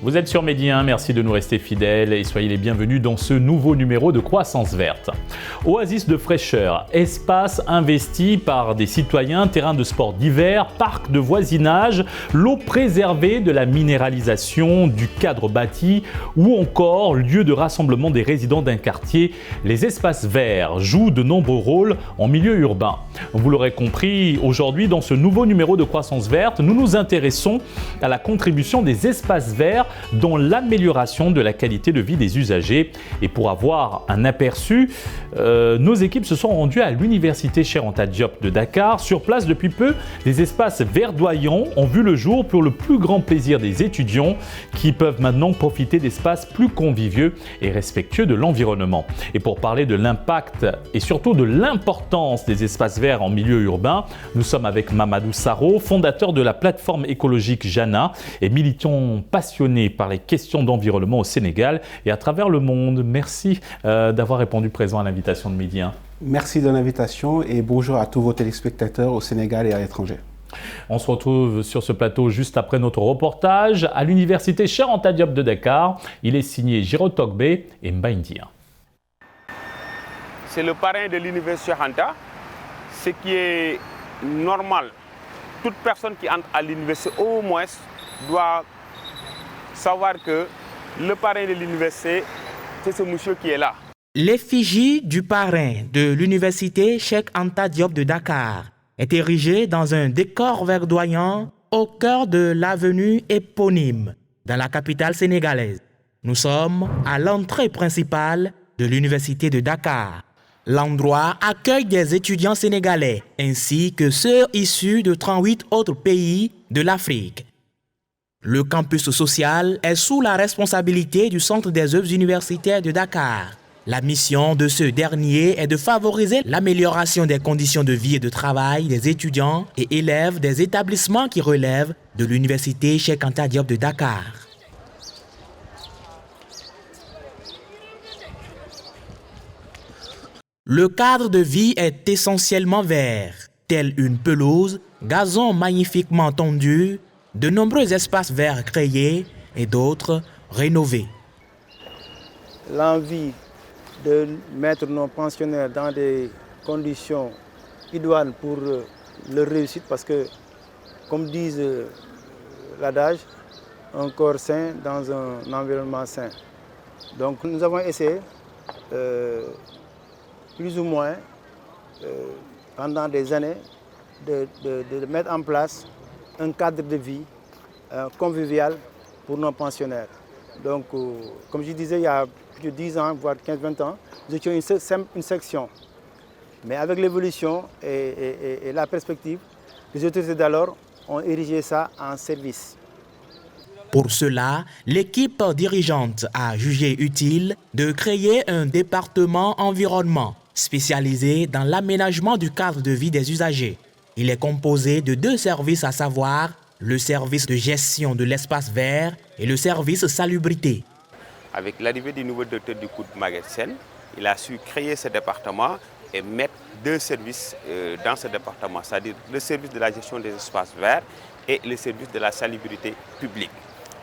Vous êtes sur Medi 1, merci de nous rester fidèles et soyez les bienvenus dans ce nouveau numéro de Croissance Verte. Oasis de fraîcheur, espace investi par des citoyens, terrain de sport d'hiver, parc de voisinage, l'eau préservée de la minéralisation du cadre bâti ou encore lieu de rassemblement des résidents d'un quartier. Les espaces verts jouent de nombreux rôles en milieu urbain. Vous l'aurez compris, aujourd'hui dans ce nouveau numéro de Croissance Verte, nous nous intéressons à la contribution des espaces verts dans l'amélioration de la qualité de vie des usagers. Et pour avoir un aperçu, nos équipes se sont rendues à l'université Cheikh Anta Diop de Dakar. Sur place, depuis peu, des espaces verdoyants ont vu le jour pour le plus grand plaisir des étudiants qui peuvent maintenant profiter d'espaces plus convivieux et respectueux de l'environnement. Et pour parler de l'impact et surtout de l'importance des espaces verts en milieu urbain, nous sommes avec Mamadou Saro, fondateur de la plateforme écologique Jana et militant passionné par les questions d'environnement au Sénégal et à travers le monde. Merci d'avoir répondu présent à l'invitation de Medi 1. Merci de l'invitation et bonjour à tous vos téléspectateurs au Sénégal et à l'étranger. On se retrouve sur ce plateau juste après notre reportage à l'université Cheikh Anta Diop de Dakar. Il est signé Giro Togbe et Mbaïndia. C'est le parrain de l'université Cheikh Anta, ce qui est normal. Toute personne qui entre à l'université au moins doit savoir que le parrain de l'université, c'est ce monsieur qui est là. L'effigie du parrain de l'université Cheikh Anta Diop de Dakar est érigée dans un décor verdoyant au cœur de l'avenue éponyme, dans la capitale sénégalaise. Nous sommes à l'entrée principale de l'université de Dakar. L'endroit accueille des étudiants sénégalais ainsi que ceux issus de 38 autres pays de l'Afrique. Le campus social est sous la responsabilité du Centre des œuvres universitaires de Dakar. La mission de ce dernier est de favoriser l'amélioration des conditions de vie et de travail des étudiants et élèves des établissements qui relèvent de l'université Cheikh Anta Diop de Dakar. Le cadre de vie est essentiellement vert, tel une pelouse, gazon magnifiquement tondu, de nombreux espaces verts créés et d'autres rénovés. L'envie de mettre nos pensionnaires dans des conditions idoines pour leur réussite, parce que, comme disent l'adage, un corps sain dans un environnement sain. Donc nous avons essayé, plus ou moins, pendant des années, de mettre en place un cadre de vie convivial pour nos pensionnaires. Donc, comme je disais, il y a plus de 10 ans, voire 15-20 ans, nous étions une section. Mais avec l'évolution et la perspective, les autorités d'alors ont érigé ça en service. Pour cela, l'équipe dirigeante a jugé utile de créer un département environnement spécialisé dans l'aménagement du cadre de vie des usagers. Il est composé de 2 services, à savoir le service de gestion de l'espace vert et le service salubrité. Avec l'arrivée du nouveau docteur du coup de Maguette, il a su créer ce département et mettre 2 services dans ce département, c'est-à-dire le service de la gestion des espaces verts et le service de la salubrité publique.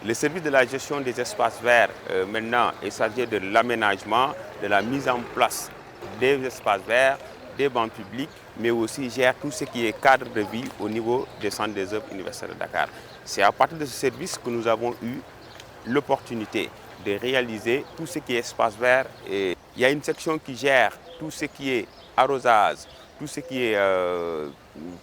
Le service de la gestion des espaces verts, maintenant, il s'agit de l'aménagement, de la mise en place des espaces verts, des bancs publics, mais aussi gère tout ce qui est cadre de vie au niveau des centres des œuvres universitaires de Dakar. C'est à partir de ce service que nous avons eu l'opportunité de réaliser tout ce qui est espace vert. Et il y a une section qui gère tout ce qui est arrosage, tout ce qui est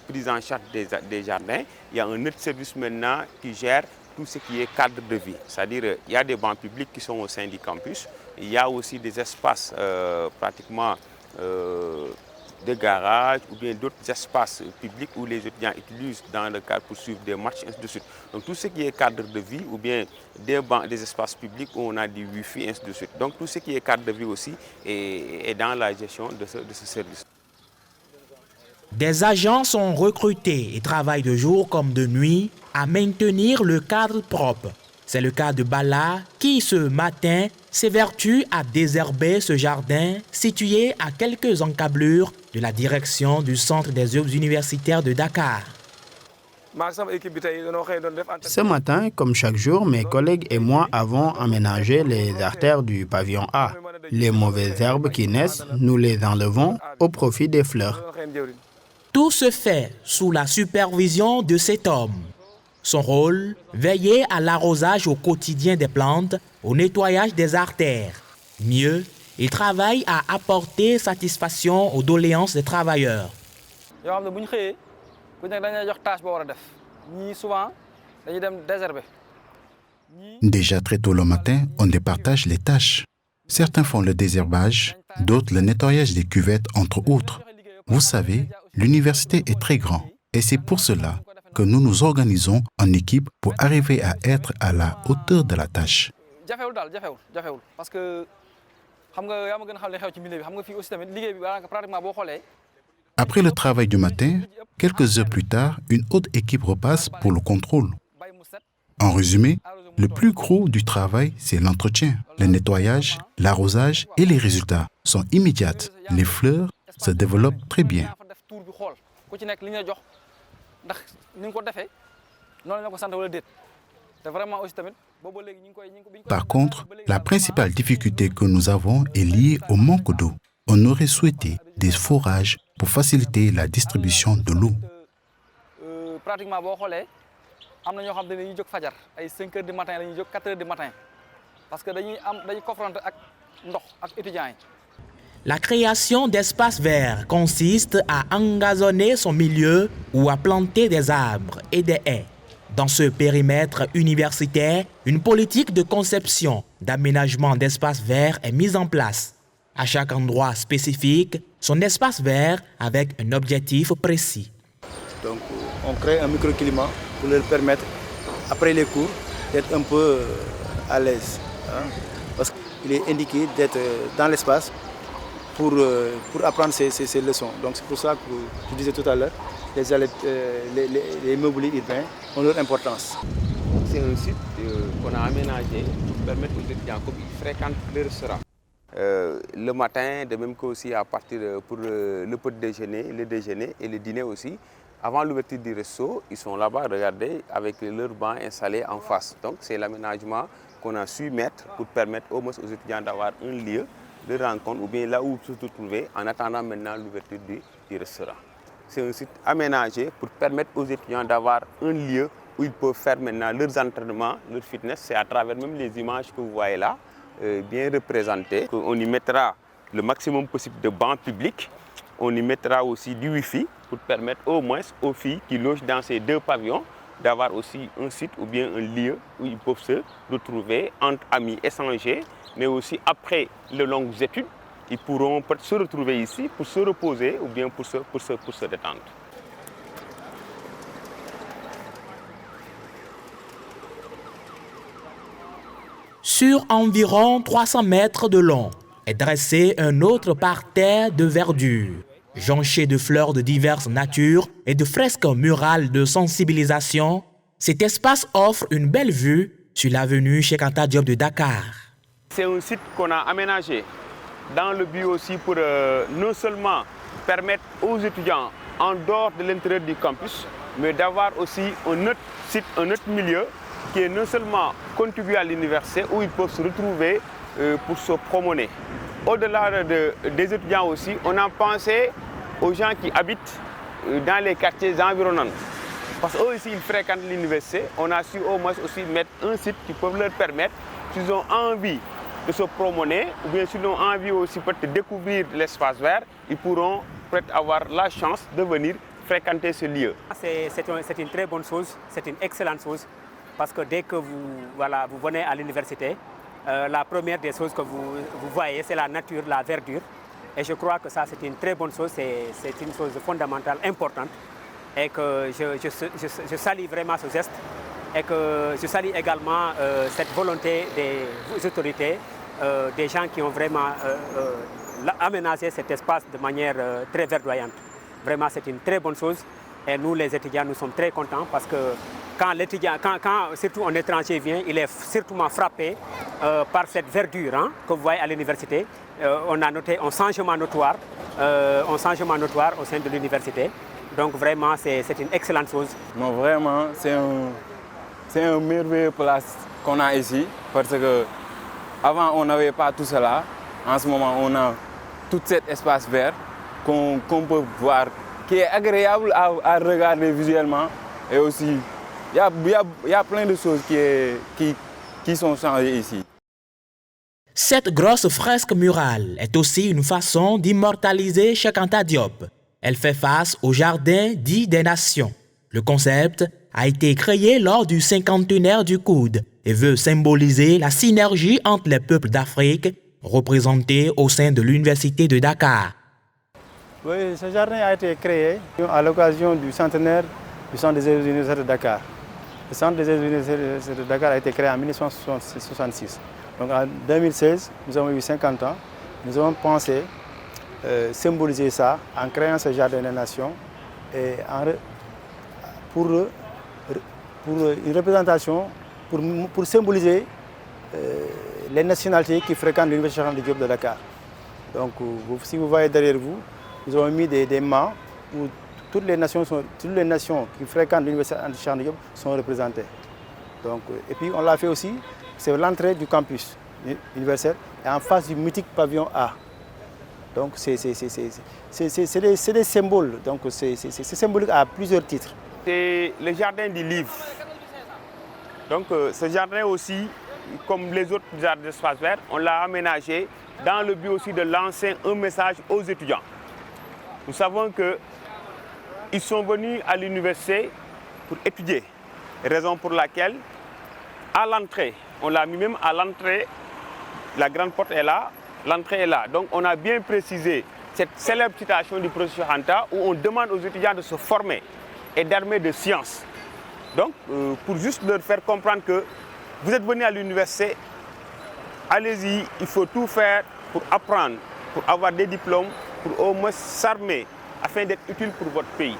prise en charge des jardins. Il y a un autre service maintenant qui gère tout ce qui est cadre de vie. C'est-à-dire il y a des bancs publics qui sont au sein du campus. Il y a aussi des espaces pratiquement de garages ou bien d'autres espaces publics où les étudiants utilisent dans le cadre pour suivre des marches, ainsi de suite. Donc tout ce qui est cadre de vie ou bien des espaces publics où on a du Wi-Fi, ainsi de suite. Donc tout ce qui est cadre de vie aussi est dans la gestion de ce service. Des agents sont recrutés et travaillent de jour comme de nuit à maintenir le cadre propre. C'est le cas de Bala qui, ce matin, s'évertue à désherber ce jardin situé à quelques encablures de la direction du Centre des œuvres universitaires de Dakar. Ce matin, comme chaque jour, mes collègues et moi avons aménagé les artères du pavillon A. Les mauvaises herbes qui naissent, nous les enlevons au profit des fleurs. Tout se fait sous la supervision de cet homme. Son rôle, veiller à l'arrosage au quotidien des plantes, au nettoyage des artères. Mieux, il travaille à apporter satisfaction aux doléances des travailleurs. Déjà très tôt le matin, on départage les tâches. Certains font le désherbage, d'autres le nettoyage des cuvettes, entre autres. Vous savez, l'université est très grande et c'est pour cela que nous nous organisons en équipe pour arriver à être à la hauteur de la tâche. Après le travail du matin, quelques heures plus tard, une autre équipe repasse pour le contrôle. En résumé, le plus gros du travail, c'est l'entretien. Le nettoyage, l'arrosage et les résultats sont immédiats. Les fleurs se développent très bien. Par contre, la principale difficulté que nous avons est liée au manque d'eau. On aurait souhaité des forages pour faciliter la distribution de l'eau. La création d'espaces verts consiste à engazonner son milieu ou à planter des arbres et des haies. Dans ce périmètre universitaire, une politique de conception d'aménagement d'espaces verts est mise en place. À chaque endroit spécifique, son espace vert avec un objectif précis. Donc on crée un microclimat pour leur permettre, après les cours, d'être un peu à l'aise. Parce qu'il est indiqué d'être dans l'espace pour apprendre ces leçons. Donc c'est pour ça que je disais tout à l'heure, les mobiliers urbains ont leur importance. C'est un site qu'on a aménagé pour permettre aux étudiants qu'ils fréquentent le restaurant. Le matin, de même qu'aussi à partir pour le petit déjeuner, le déjeuner et le dîner aussi. Avant l'ouverture du resto, ils sont là-bas, regardez, avec leurs bancs installés en face. Donc c'est l'aménagement qu'on a su mettre pour permettre au moins aux étudiants d'avoir un lieu de rencontre ou bien là où se trouver en attendant maintenant l'ouverture du restaurant. C'est un site aménagé pour permettre aux étudiants d'avoir un lieu où ils peuvent faire maintenant leurs entraînements, leur fitness. C'est à travers même les images que vous voyez là, bien représentées. On y mettra le maximum possible de bancs publics. On y mettra aussi du Wi-Fi pour permettre au moins aux filles qui logent dans ces deux pavillons d'avoir aussi un site ou bien un lieu où ils peuvent se retrouver entre amis, échanger, mais aussi après les longues études, ils pourront se retrouver ici pour se reposer ou bien pour se détendre. Sur environ 300 mètres de long est dressé un autre parterre de verdure, jonché de fleurs de diverses natures et de fresques murales de sensibilisation. Cet espace offre une belle vue sur l'avenue Cheikh Anta Diop de Dakar. C'est un site qu'on a aménagé dans le but aussi pour non seulement permettre aux étudiants en dehors de l'intérieur du campus, mais d'avoir aussi un autre site, un autre milieu qui est non seulement contribué à l'université où ils peuvent se retrouver pour se promener. Au-delà des étudiants aussi, on a pensé aux gens qui habitent dans les quartiers environnants. Parce qu'eux aussi, ils fréquentent l'université. On a su au moins aussi mettre un site qui peut leur permettre, s'ils ont envie de se promener, ou bien s'ils ont envie aussi de découvrir l'espace vert, ils pourront peut-être avoir la chance de venir fréquenter ce lieu. C'est une très bonne chose, c'est une excellente chose, parce que dès que vous venez à l'université, la première des choses que vous voyez, c'est la nature, la verdure. Et je crois que ça, c'est une très bonne chose, c'est une chose fondamentale, importante. Et que je salue vraiment ce geste. Et que je salue également cette volonté des autorités, des gens qui ont vraiment aménagé cet espace de manière très verdoyante. Vraiment, c'est une très bonne chose. Et nous, les étudiants, nous sommes très contents parce que quand l'étudiant, quand surtout un étranger vient, il est surtout frappé par cette verdure que vous voyez à l'université. On a noté un changement notoire au sein de l'université. Donc vraiment, c'est une excellente chose. Non, vraiment, c'est un merveilleux place qu'on a ici parce que avant on n'avait pas tout cela. En ce moment, on a tout cet espace vert qu'on peut voir, qui est agréable à regarder visuellement. Et aussi, il y a plein de choses qui sont changées ici. Cette grosse fresque murale est aussi une façon d'immortaliser Cheikh Anta Diop. Elle fait face au jardin dit des nations. Le concept a été créé lors du 50e du coude et veut symboliser la synergie entre les peuples d'Afrique représentés au sein de l'Université de Dakar. Oui, ce jardin a été créé à l'occasion du centenaire du Centre des universités de Dakar. Le Centre des universités de Dakar a été créé en 1966. Donc en 2016, nous avons eu 50 ans. Nous avons pensé symboliser ça en créant ce jardin des nations et pour une représentation, pour symboliser les nationalités qui fréquentent l'Université Cheikh Anta Diop de Dakar. Donc si vous voyez derrière vous, nous avons mis des mâts où toutes les nations qui fréquentent l'Université Cheikh Anta Diop sont représentées. Donc, et puis on l'a fait aussi, c'est l'entrée du campus universitaire et en face du mythique pavillon A. Donc c'est des symboles, donc c'est symbolique à plusieurs titres. C'est le jardin du livre. Donc ce jardin aussi, comme les autres jardins d'espace vert, on l'a aménagé dans le but aussi de lancer un message aux étudiants. Nous savons qu'ils sont venus à l'université pour étudier, raison pour laquelle à l'entrée, on l'a mis même à l'entrée, la grande porte est là, l'entrée est là. Donc on a bien précisé cette célèbre citation du professeur Anta où on demande aux étudiants de se former et d'armer de sciences. Donc pour juste leur faire comprendre que vous êtes venus à l'université, allez-y, il faut tout faire pour apprendre, pour avoir des diplômes, pour au moins s'armer afin d'être utile pour votre pays.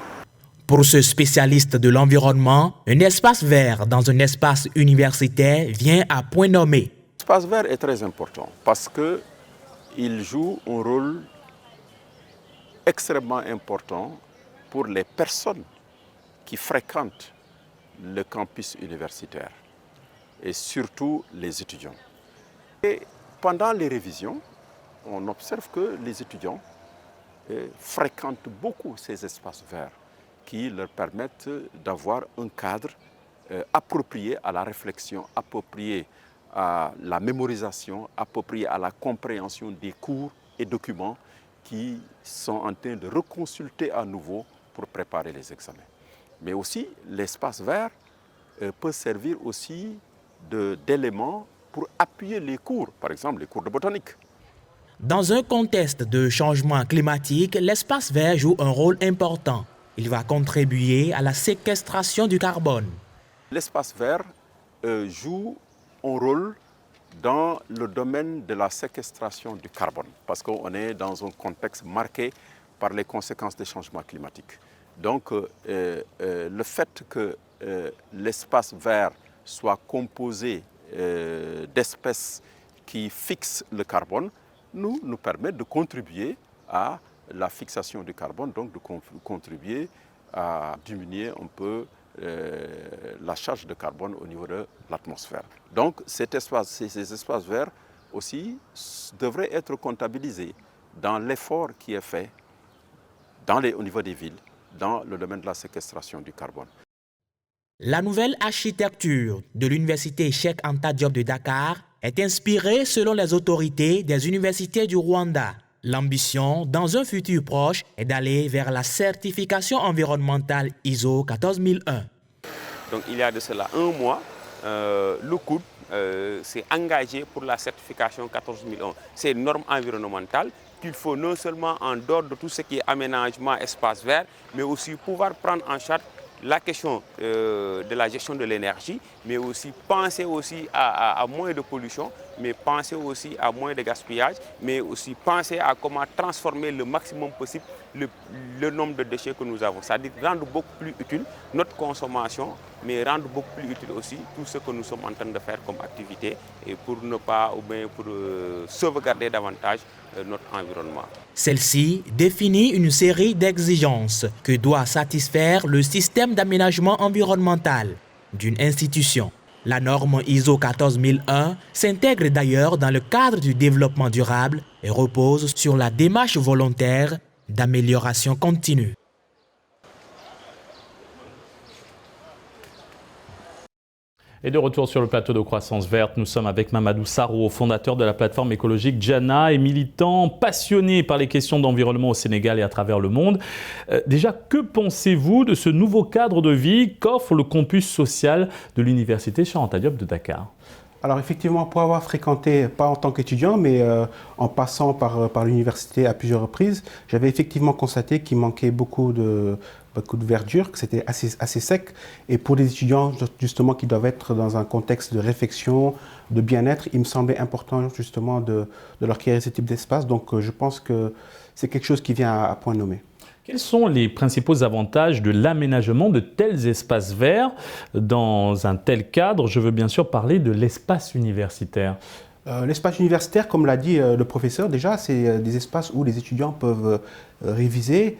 Pour ce spécialiste de l'environnement, un espace vert dans un espace universitaire vient à point nommé. L'espace vert est très important parce qu'il joue un rôle extrêmement important pour les personnes qui fréquentent le campus universitaire et surtout les étudiants. Et pendant les révisions, on observe que les étudiants fréquentent beaucoup ces espaces verts qui leur permettent d'avoir un cadre approprié à la réflexion, approprié à la mémorisation, approprié à la compréhension des cours et documents qui sont en train de reconsulter à nouveau pour préparer les examens. Mais aussi, l'espace vert peut servir aussi d'élément pour appuyer les cours, par exemple les cours de botanique. Dans un contexte de changement climatique, l'espace vert joue un rôle important. Il va contribuer à la séquestration du carbone. L'espace vert joue un rôle dans le domaine de la séquestration du carbone, parce qu'on est dans un contexte marqué par les conséquences des changements climatiques. Donc, le fait que l'espace vert soit composé d'espèces qui fixent le carbone nous permet de contribuer à la fixation du carbone, donc de contribuer à diminuer un peu la charge de carbone au niveau de l'atmosphère. Donc ces espaces verts aussi devraient être comptabilisés dans l'effort qui est fait au niveau des villes, dans le domaine de la séquestration du carbone. La nouvelle architecture de l'Université Cheikh Anta Diop de Dakar est inspirée, selon les autorités, des universités du Rwanda. L'ambition, dans un futur proche, est d'aller vers la certification environnementale ISO 14001. Donc il y a de cela un mois, le COUD s'est engagé pour la certification 14001. C'est une norme environnementale qu'il faut non seulement en dehors de tout ce qui est aménagement, espace vert, mais aussi pouvoir prendre en charge la question de la gestion de l'énergie, mais aussi penser aussi à moins de pollution, mais penser aussi à moins de gaspillage, mais aussi penser à comment transformer le maximum possible le nombre de déchets que nous avons. C'est-à-dire rendre beaucoup plus utile notre consommation, mais rendre beaucoup plus utile aussi tout ce que nous sommes en train de faire comme activité et pour ne pas, ou bien pour sauvegarder davantage notre environnement. Celle-ci définit une série d'exigences que doit satisfaire le système d'aménagement environnemental d'une institution. La norme ISO 14001 s'intègre d'ailleurs dans le cadre du développement durable et repose sur la démarche volontaire d'amélioration continue. Et de retour sur le plateau de Croissance Verte, nous sommes avec Mamadou Sarro, fondateur de la plateforme écologique Djana et militant passionné par les questions d'environnement au Sénégal et à travers le monde. Déjà, que pensez-vous de ce nouveau cadre de vie qu'offre le campus social de l'Université Cheikh Anta Diop de Dakar ? Alors effectivement, pour avoir fréquenté, pas en tant qu'étudiant, mais en passant par l'université à plusieurs reprises, j'avais effectivement constaté qu'il manquait beaucoup de verdure, que c'était assez sec. Et pour les étudiants justement qui doivent être dans un contexte de réflexion, de bien-être, il me semblait important justement de leur créer ce type d'espace. Donc je pense que c'est quelque chose qui vient à point nommé. Quels sont les principaux avantages de l'aménagement de tels espaces verts dans un tel cadre? Je veux bien sûr parler de l'espace universitaire. L'espace universitaire, comme l'a dit le professeur, déjà, c'est des espaces où les étudiants peuvent réviser,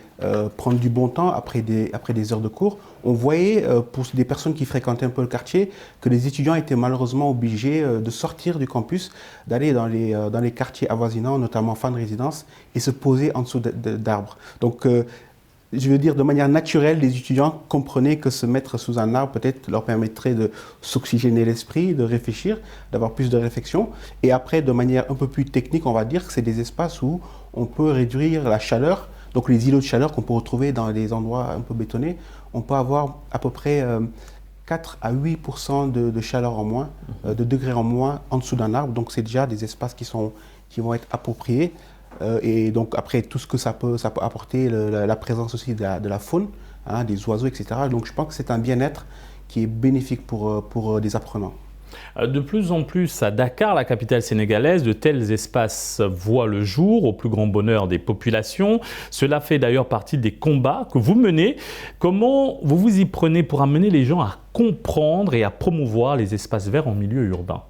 prendre du bon temps après des heures de cours. On voyait, pour des personnes qui fréquentaient un peu le quartier, que les étudiants étaient malheureusement obligés de sortir du campus, d'aller dans les quartiers avoisinants, notamment Fann Résidence, et se poser en dessous d'arbres. Donc, je veux dire, de manière naturelle, les étudiants comprenaient que se mettre sous un arbre peut-être leur permettrait de s'oxygéner l'esprit, de réfléchir, d'avoir plus de réflexion. Et après, de manière un peu plus technique, on va dire que c'est des espaces où on peut réduire la chaleur. Donc les îlots de chaleur qu'on peut retrouver dans des endroits un peu bétonnés, on peut avoir à peu près 4 à 8% de chaleur en moins, de degrés en moins en dessous d'un arbre. Donc c'est déjà des espaces qui vont être appropriés. Et donc après tout ce que ça peut apporter, la présence aussi de la faune, hein, des oiseaux, etc. Donc je pense que c'est un bien-être qui est bénéfique pour des apprenants. De plus en plus à Dakar, la capitale sénégalaise, de tels espaces voient le jour au plus grand bonheur des populations. Cela fait d'ailleurs partie des combats que vous menez. Comment vous vous y prenez pour amener les gens à comprendre et à promouvoir les espaces verts en milieu urbain?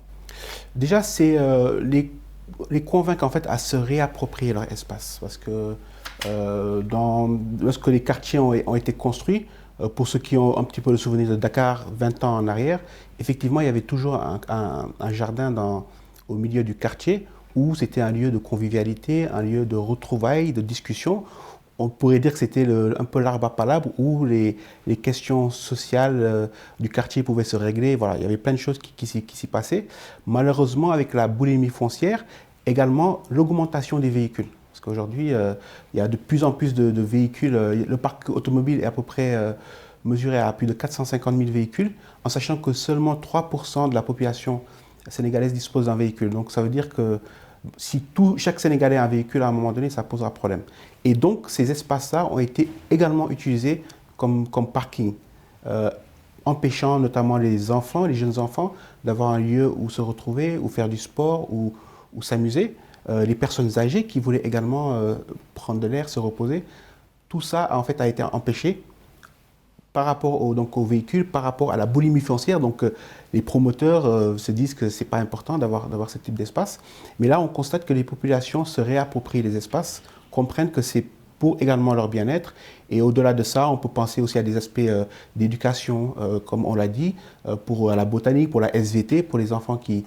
Déjà, c'est les convaincre en fait à se réapproprier leur espace, parce que lorsque les quartiers ont été construits, pour ceux qui ont un petit peu le souvenir de Dakar 20 ans en arrière, effectivement il y avait toujours un jardin au milieu du quartier où c'était un lieu de convivialité, un lieu de retrouvailles, de discussion. On pourrait dire que c'était un peu l'arbre à palabre où les questions sociales du quartier pouvaient se régler. Voilà, il y avait plein de choses qui s'y passaient. Malheureusement, avec la boulimie foncière, également l'augmentation des véhicules. Parce qu'aujourd'hui, il y a de plus en plus de véhicules. Le parc automobile est à peu près mesuré à plus de 450 000 véhicules, en sachant que seulement 3% de la population sénégalaise dispose d'un véhicule. Donc ça veut dire que si chaque Sénégalais a un véhicule, à un moment donné, ça posera problème. Et donc, ces espaces-là ont été également utilisés comme parking, empêchant notamment les enfants, les jeunes enfants, d'avoir un lieu où se retrouver, où faire du sport, où s'amuser. Les personnes âgées qui voulaient également prendre de l'air, se reposer. Tout ça, en fait, a été empêché par rapport aux véhicules, par rapport à la boulimie foncière. Donc, les promoteurs se disent que ce n'est pas important d'avoir ce type d'espace. Mais là, on constate que les populations se réapproprient les espaces, comprennent que c'est pour également leur bien-être. Et au-delà de ça, on peut penser aussi à des aspects d'éducation, comme on l'a dit, pour la botanique, pour la SVT, pour les enfants qui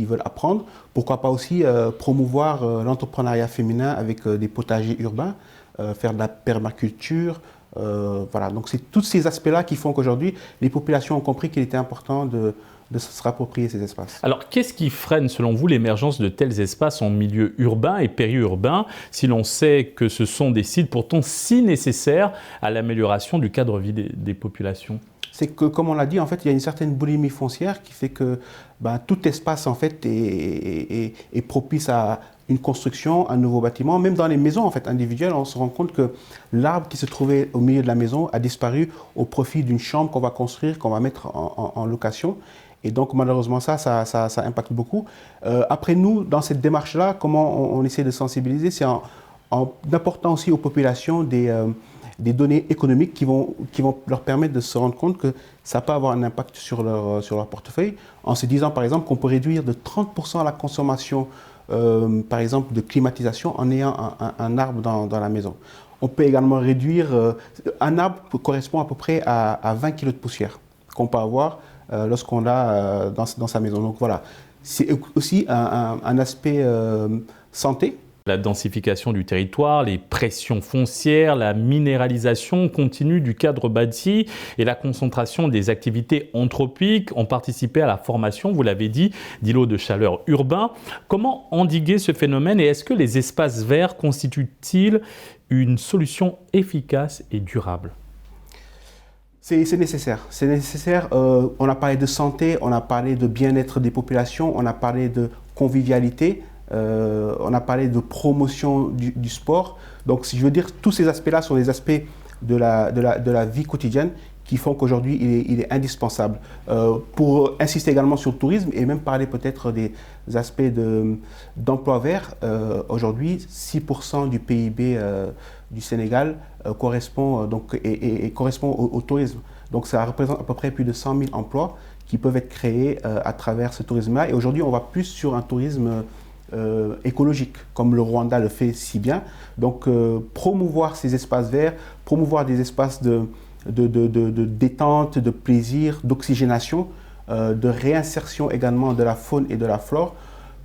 veulent apprendre. Pourquoi pas aussi promouvoir l'entrepreneuriat féminin avec des potagers urbains, faire de la permaculture. Voilà, donc c'est tous ces aspects-là qui font qu'aujourd'hui, les populations ont compris qu'il était important de se rapproprier ces espaces. Alors, qu'est-ce qui freine, selon vous, l'émergence de tels espaces en milieu urbain et périurbain, si l'on sait que ce sont des sites pourtant si nécessaires à l'amélioration du cadre de vie des populations? C'est que, comme on l'a dit, en fait, il y a une certaine boulimie foncière qui fait que tout espace, en fait, est propice à une construction, un nouveau bâtiment. Même dans les maisons, en fait, individuelles, on se rend compte que l'arbre qui se trouvait au milieu de la maison a disparu au profit d'une chambre qu'on va construire, qu'on va mettre en location. Et donc, malheureusement, ça impacte beaucoup. Après, nous, dans cette démarche-là, comment on essaie de sensibiliser, c'est en apportant aussi aux populations des données économiques qui vont leur permettre de se rendre compte que ça peut avoir un impact sur leur portefeuille, en se disant, par exemple, qu'on peut réduire de 30% la consommation, par exemple, de climatisation en ayant un arbre dans la maison. On peut également réduire, un arbre correspond à peu près à 20 kg de poussière qu'on peut avoir lorsqu'on l'a dans sa maison. Donc voilà, c'est aussi un aspect santé. La densification du territoire, les pressions foncières, la minéralisation continue du cadre bâti et la concentration des activités anthropiques ont participé à la formation, vous l'avez dit, d'îlots de chaleur urbains. Comment endiguer ce phénomène et est-ce que les espaces verts constituent-ils une solution efficace et durable ? C'est nécessaire. C'est nécessaire. On a parlé de santé, on a parlé de bien-être des populations, on a parlé de convivialité. On a parlé de promotion du sport. Donc, si je veux dire, tous ces aspects-là sont des aspects de la vie quotidienne qui font qu'aujourd'hui, il est indispensable. Pour insister également sur le tourisme et même parler peut-être des aspects d'emploi vert, aujourd'hui, 6% du PIB du Sénégal correspond au tourisme. Donc, ça représente à peu près plus de 100 000 emplois qui peuvent être créés à travers ce tourisme-là. Et aujourd'hui, on va plus sur un tourisme écologique, comme le Rwanda le fait si bien. Donc, promouvoir ces espaces verts, promouvoir des espaces de détente, de plaisir, d'oxygénation, de réinsertion également de la faune et de la flore,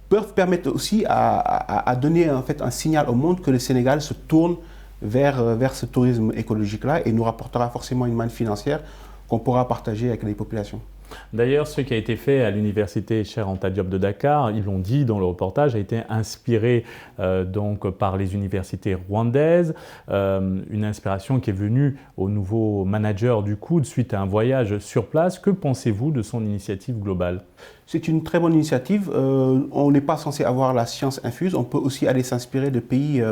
peuvent permettre aussi à donner en fait un signal au monde que le Sénégal se tourne vers ce tourisme écologique-là et nous rapportera forcément une manne financière qu'on pourra partager avec les populations. D'ailleurs, ce qui a été fait à l'université Cheikh Anta Diop de Dakar, ils l'ont dit dans le reportage, a été inspiré donc par les universités rwandaises. Une inspiration qui est venue au nouveau manager du COUD suite à un voyage sur place. Que pensez-vous de son initiative globale ? C'est une très bonne initiative. On n'est pas censé avoir la science infuse. On peut aussi aller s'inspirer de pays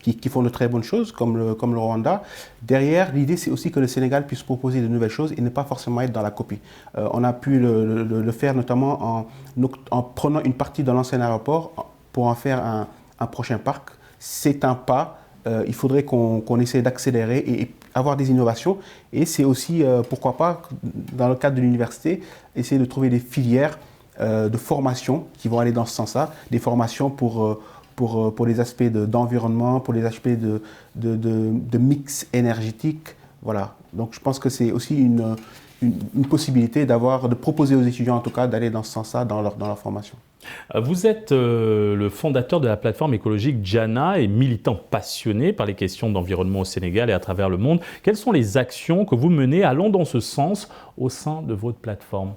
qui font de très bonnes choses, comme le Rwanda. Derrière, l'idée, c'est aussi que le Sénégal puisse proposer de nouvelles choses et ne pas forcément être dans la copie. On a pu le faire notamment en prenant une partie de l'ancien aéroport pour en faire un prochain parc. C'est un pas. Il faudrait qu'on essaie d'accélérer et avoir des innovations. Et c'est aussi, pourquoi pas, dans le cadre de l'université, essayer de trouver des filières de formation qui vont aller dans ce sens-là, des formations pour les aspects d'environnement, pour les aspects de mix énergétique. Voilà. Donc je pense que c'est aussi une possibilité de proposer aux étudiants en tout cas d'aller dans ce sens-là dans leur formation. Vous êtes le fondateur de la plateforme écologique Jana et militant passionné par les questions d'environnement au Sénégal et à travers le monde. Quelles sont les actions que vous menez allant dans ce sens au sein de votre plateforme ?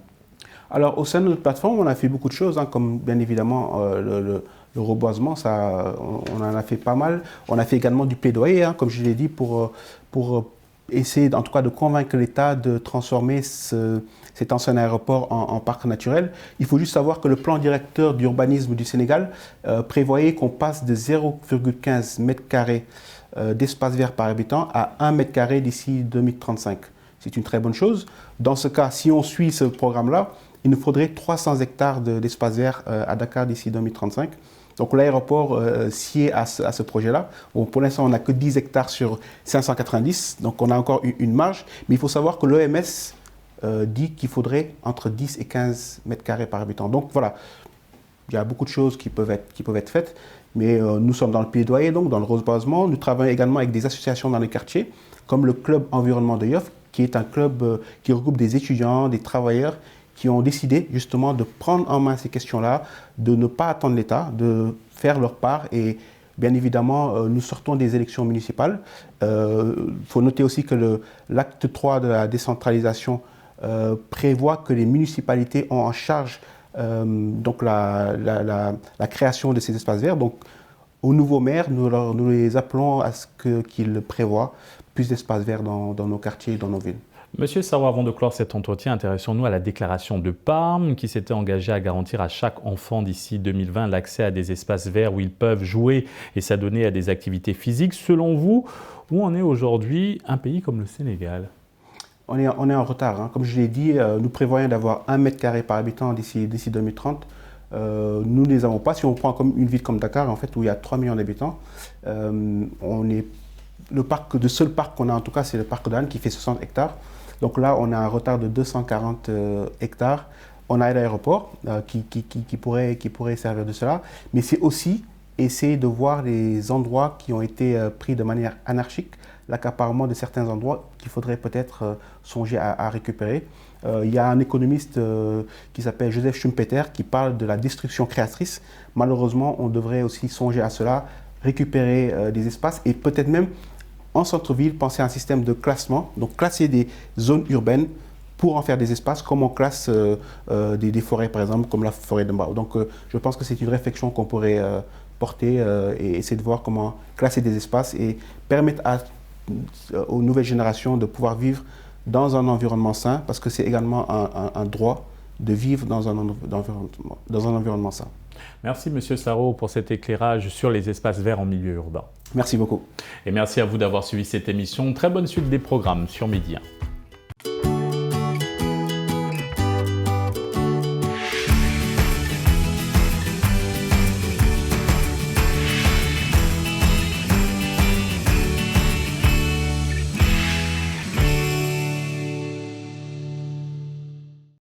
Alors, au sein de notre plateforme, on a fait beaucoup de choses, comme bien évidemment le reboisement, on en a fait pas mal. On a fait également du plaidoyer, comme je l'ai dit, pour essayer en tout cas de convaincre l'État de transformer cet ancien aéroport en parc naturel. Il faut juste savoir que le plan directeur d'urbanisme du Sénégal prévoyait qu'on passe de 0,15 m² d'espace vert par habitant à 1 m² d'ici 2035. C'est une très bonne chose. Dans ce cas, si on suit ce programme-là, il nous faudrait 300 hectares d'espace vert à Dakar d'ici 2035. Donc l'aéroport sied à ce projet-là. Bon, pour l'instant, on n'a que 10 hectares sur 590, donc on a encore une marge. Mais il faut savoir que l'OMS dit qu'il faudrait entre 10 et 15 m² par habitant. Donc voilà, il y a beaucoup de choses qui peuvent être faites. Mais nous sommes dans le plaidoyer, donc dans le reboisement. Nous travaillons également avec des associations dans les quartiers, comme le Club Environnement de Yoff, qui est un club qui regroupe des étudiants, des travailleurs, qui ont décidé justement de prendre en main ces questions-là, de ne pas attendre l'État, de faire leur part. Et bien évidemment, nous sortons des élections municipales. Il faut noter aussi que l'acte 3 de la décentralisation prévoit que les municipalités ont en charge donc la création de ces espaces verts. Donc, aux nouveaux maires, nous les appelons à ce qu'ils prévoient plus d'espaces verts dans nos quartiers et dans nos villes. Monsieur Sarwa, avant de clore cet entretien, intéressons-nous à la déclaration de Parme qui s'était engagée à garantir à chaque enfant d'ici 2020 l'accès à des espaces verts où ils peuvent jouer et s'adonner à des activités physiques. Selon vous, où en est aujourd'hui un pays comme le Sénégal ? on est en retard. Hein. Comme je l'ai dit, nous prévoyons d'avoir 1 mètre carré par habitant d'ici 2030. Nous ne les avons pas. Si on prend comme une ville comme Dakar, en fait, où il y a 3 millions d'habitants, le seul parc qu'on a en tout cas, c'est le parc d'Anne qui fait 60 hectares. Donc là, on a un retard de 240 hectares. On a l'aéroport qui pourrait servir de cela, mais c'est aussi essayer de voir les endroits qui ont été pris de manière anarchique, l'accaparement de certains endroits qu'il faudrait peut-être songer à récupérer. Il y a un économiste qui s'appelle Joseph Schumpeter qui parle de la destruction créatrice. Malheureusement, on devrait aussi songer à cela, récupérer des espaces et peut-être même en centre-ville penser à un système de classement, donc classer des zones urbaines pour en faire des espaces, comme on classe des forêts par exemple, comme la forêt de Mbao. Donc je pense que c'est une réflexion qu'on pourrait porter et essayer de voir comment classer des espaces et permettre aux nouvelles générations de pouvoir vivre dans un environnement sain, parce que c'est également un droit de vivre dans un environnement sain. Merci Monsieur Sarraut pour cet éclairage sur les espaces verts en milieu urbain. Merci beaucoup. Et merci à vous d'avoir suivi cette émission. Très bonne suite des programmes sur Midi 1.